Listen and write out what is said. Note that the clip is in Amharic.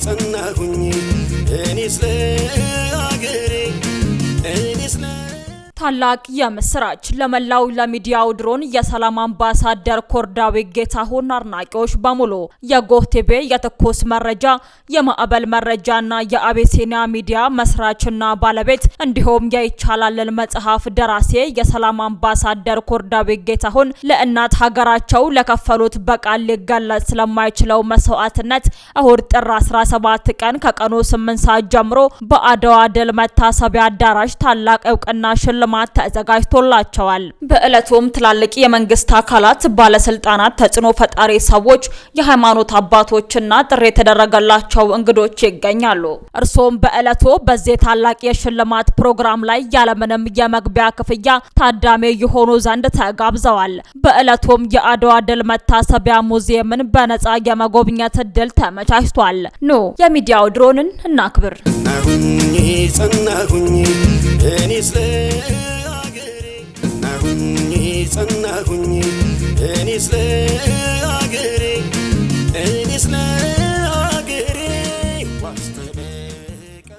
ጸናሁኝ እኔስ ለአገሬ እኔስ ታላቅ የምስራች ለመላው ለሚዲያው ድሮን የሰላም አምባሳደር ኮርዳዊ ጌታሁን አድናቂዎች በሙሉ የጎህቴቤ የትኩስ መረጃ የማዕበል መረጃና የአቤሲኒያ ሚዲያ መስራችና ባለቤት እንዲሁም የይቻላልን መጽሐፍ ደራሲ የሰላም አምባሳደር ኮርዳዊ ጌታሁን ለእናት ሀገራቸው ለከፈሉት በቃል ሊገለጽ ስለማይችለው መስዋዕትነት እሁድ ጥር 17 ቀን ከቀኑ 8 ሰዓት ጀምሮ በአድዋ ድል መታሰቢያ አዳራሽ ታላቅ እውቅና ሽልማት ተዘጋጅቶላቸዋል። በእለቱም ትላልቅ የመንግስት አካላት ባለስልጣናት ተጽዕኖ ፈጣሪ ሰዎች የሃይማኖት አባቶችና ጥሪ የተደረገላቸው እንግዶች ይገኛሉ። እርሶም በእለቱ በዚህ ታላቅ የሽልማት ፕሮግራም ላይ ያለምንም የመግቢያ ክፍያ ታዳሚ የሆኑ ዘንድ ተጋብዘዋል። በእለቱም የአድዋ ድል መታሰቢያ ሙዚየምን በነጻ የመጎብኘት እድል ተመቻችቷል። ኑ የሚዲያው ድሮንን እናክብር። ጸናሁኝ እኔስ ለአገሬ ጸናሁኝ እኔስ